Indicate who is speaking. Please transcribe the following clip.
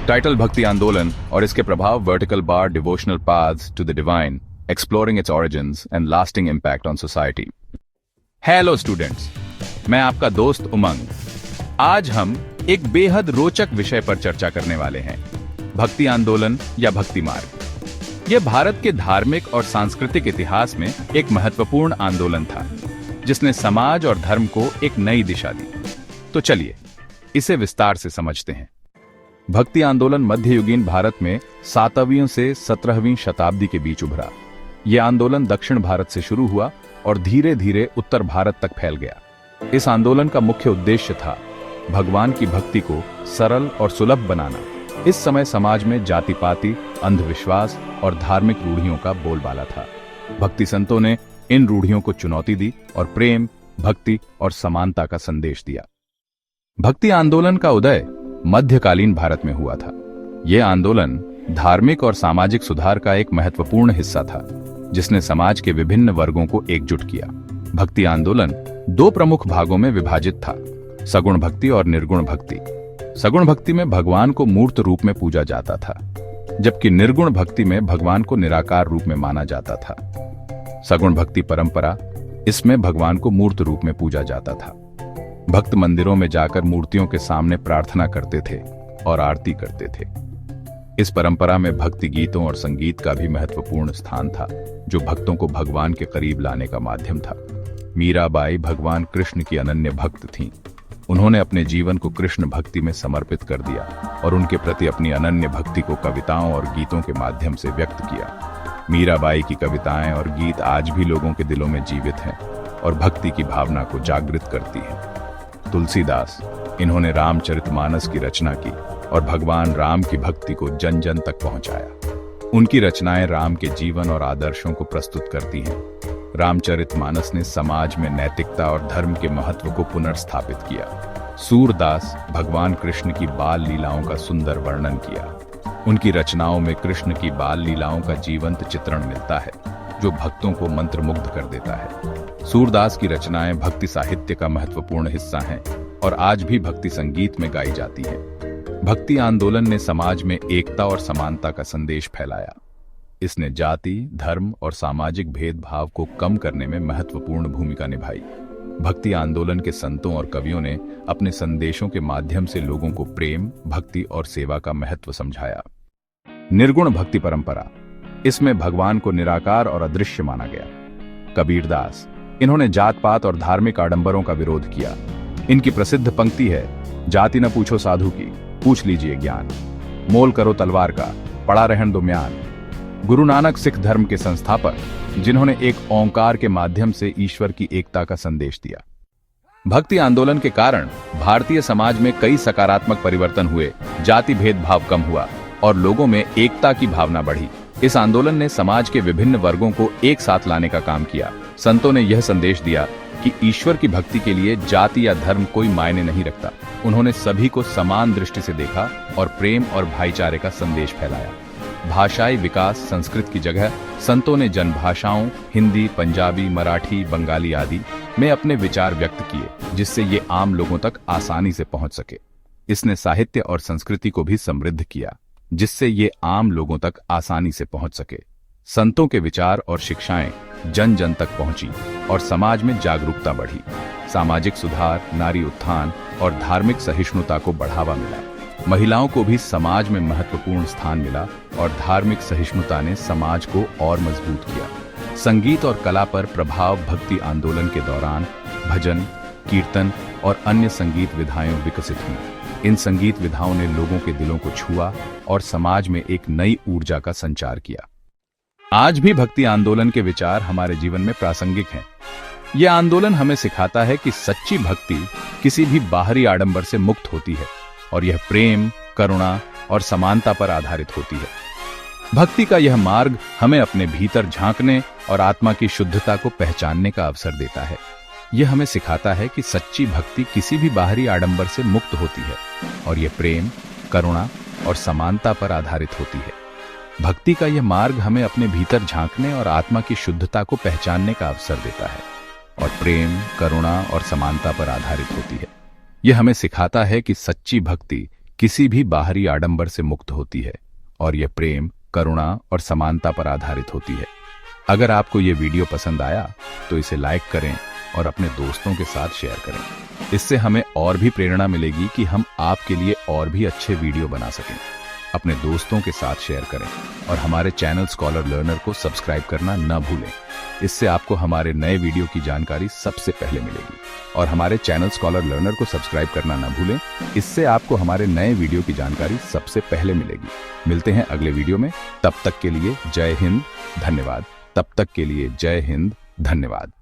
Speaker 1: Title भक्ति आंदोलन और इसके प्रभाव vertical bar devotional paths to the divine, exploring its origins and lasting impact on society. Hello students, मैं आपका दोस्त उमंग। आज हम एक बेहद रोचक विषय पर चर्चा करने वाले हैं, भक्ति आंदोलन या भक्ति मार्ग। यह भारत के धार्मिक और सांस्कृतिक इतिहास में एक महत्वपूर्ण आंदोलन था, जिसने समाज और धर्म को एक नई दिशा दी। तो चलिए इसे विस्तार से समझते हैं। भक्ति आंदोलन मध्ययुगीन भारत में 7वीं से 17वीं शताब्दी के बीच उभरा। यह आंदोलन दक्षिण भारत से शुरू हुआ और धीरे धीरे उत्तर भारत तक फैल गया। इस आंदोलन का मुख्य उद्देश्य था भगवान की भक्ति को सरल और सुलभ बनाना। इस समय समाज में जाति पाति, अंधविश्वास और धार्मिक रूढ़ियों का बोलबाला था। भक्ति संतों ने इन रूढ़ियों को चुनौती दी और प्रेम, भक्ति और समानता का संदेश दिया। भक्ति आंदोलन का उदय मध्यकालीन भारत में हुआ था। यह आंदोलन धार्मिक और सामाजिक सुधार का एक महत्वपूर्ण हिस्सा था, जिसने समाज के विभिन्न वर्गों को एकजुट किया। भक्ति आंदोलन 2 प्रमुख भागों में विभाजित था, सगुण भक्ति और निर्गुण भक्ति। सगुण भक्ति में भगवान को मूर्त रूप में पूजा जाता था, जबकि निर्गुण भक्ति में भगवान को निराकार रूप में माना जाता था। सगुण भक्ति परंपरा, इसमें भगवान को मूर्त रूप में पूजा जाता था। भक्त मंदिरों में जाकर मूर्तियों के सामने प्रार्थना करते थे और आरती करते थे। इस परंपरा में भक्ति गीतों और संगीत का भी महत्वपूर्ण स्थान था, जो भक्तों को भगवान के करीब लाने का माध्यम था। मीराबाई भगवान कृष्ण की अनन्य भक्त थीं। उन्होंने अपने जीवन को कृष्ण भक्ति में समर्पित कर दिया और उनके प्रति अपनी अनन्य भक्ति को कविताओं और गीतों के माध्यम से व्यक्त किया। मीराबाई की कविताएं और गीत आज भी लोगों के दिलों में जीवित हैं और भक्ति की भावना को जागृत करती हैं। तुलसीदास, इन्होंने रामचरितमानस की रचना की और भगवान राम की भक्ति को जन जन तक पहुंचाया। उनकी रचनाएं राम के जीवन और आदर्शों को प्रस्तुत करती हैं। रामचरितमानस ने समाज में नैतिकता और धर्म के महत्व को पुनर्स्थापित किया। सूरदास भगवान कृष्ण की बाल लीलाओं का सुंदर वर्णन किया। उनकी रचनाओं में कृष्ण की बाल लीलाओं का जीवंत चित्रण मिलता है, जो भक्तों को मंत्रमुग्ध कर देता है। सूरदास की रचनाएं भक्ति साहित्य का महत्वपूर्ण हिस्सा हैं और आज भी भक्ति संगीत में गाई जाती हैं। भक्ति आंदोलन ने समाज में एकता और समानता का संदेश फैलाया। इसने जाति, धर्म और सामाजिक भेदभाव को कम करने में महत्वपूर्ण भूमिका निभाई। भक्ति आंदोलन के संतों और कवियों ने अपने संदेशों के माध्यम से लोगों को प्रेम, भक्ति और सेवा का महत्व समझाया। निर्गुण भक्ति परंपरा, इसमें भगवान को निराकार और अदृश्य माना गया। कबीरदास, इन्होंने जात पात और धार्मिक आडंबरों का विरोध किया। इनकी प्रसिद्ध पंक्ति है, जाति न पूछो साधु की, पूछ लीजिए ज्ञान। मोल करो तलवार का, पड़ा रहन दो म्यान। गुरु नानक सिख धर्म के संस्थापक, जिन्होंने एक ओंकार के माध्यम से ईश्वर की एकता का संदेश दिया। भक्ति आंदोलन के कारण भारतीय समाज में कई सकारात्मक परिवर्तन हुए। जाति भेदभाव कम हुआ और लोगों में एकता की भावना बढ़ी। इस आंदोलन ने समाज के विभिन्न वर्गों को एक साथ लाने का काम किया। संतों ने यह संदेश दिया कि ईश्वर की भक्ति के लिए जाति या धर्म कोई मायने नहीं रखता। उन्होंने सभी को समान दृष्टि से देखा और प्रेम और भाईचारे का संदेश फैलाया। भाषाई विकास, संस्कृत की जगह संतों ने जनभाषाओं हिंदी, पंजाबी, मराठी, बंगाली आदि में अपने विचार व्यक्त किए, जिससे ये आम लोगों तक आसानी से पहुंच सके। इसने साहित्य और संस्कृति को भी समृद्ध किया, जिससे ये आम लोगों तक आसानी से पहुंच सके। संतों के विचार और शिक्षाएं जन जन तक पहुंची और समाज में जागरूकता बढ़ी। सामाजिक सुधार, नारी उत्थान और धार्मिक सहिष्णुता को बढ़ावा मिला। महिलाओं को भी समाज में महत्वपूर्ण स्थान मिला और धार्मिक सहिष्णुता ने समाज को और मजबूत किया। संगीत और कला पर प्रभाव, भक्ति आंदोलन के दौरान भजन, कीर्तन और अन्य संगीत विधाएं विकसित हुई। इन संगीत विधाओं ने लोगों के दिलों को छुआ और समाज में एक नई ऊर्जा का संचार किया। आज भी भक्ति आंदोलन के विचार हमारे जीवन में प्रासंगिक हैं। यह आंदोलन हमें सिखाता है कि सच्ची भक्ति किसी भी बाहरी आडंबर से मुक्त होती है और यह प्रेम, करुणा और समानता पर आधारित होती है। भक्ति का यह मार्ग हमें अपने भीतर झांकने और आत्मा की शुद्धता को पहचानने का अवसर देता है। यह हमें सिखाता है कि सच्ची भक्ति किसी भी बाहरी आडंबर से मुक्त होती है और यह प्रेम, करुणा और समानता पर आधारित होती है। भक्ति का यह मार्ग हमें अपने भीतर झांकने और आत्मा की शुद्धता को पहचानने का अवसर देता है और प्रेम, करुणा और समानता पर आधारित होती है। यह हमें सिखाता है कि सच्ची भक्ति किसी भी बाहरी आडंबर से मुक्त होती है और यह प्रेम, करुणा और समानता पर आधारित होती है। अगर आपको ये वीडियो पसंद आया तो इसे लाइक करें और अपने दोस्तों के साथ शेयर करें। इससे हमें और भी प्रेरणा मिलेगी कि हम आपके लिए और भी अच्छे वीडियो बना सकें। अपने दोस्तों के साथ शेयर करें और हमारे चैनल स्कॉलर लर्नर को सब्सक्राइब करना न भूलें। इससे आपको हमारे नए वीडियो की जानकारी सबसे पहले मिलेगी। और हमारे चैनल स्कॉलर लर्नर को सब्सक्राइब करना न भूलें, इससे आपको हमारे नए वीडियो की जानकारी सबसे पहले मिलेगी। मिलते हैं अगले वीडियो में। तब तक के लिए जय हिंद, धन्यवाद। तब तक के लिए जय हिंद, धन्यवाद।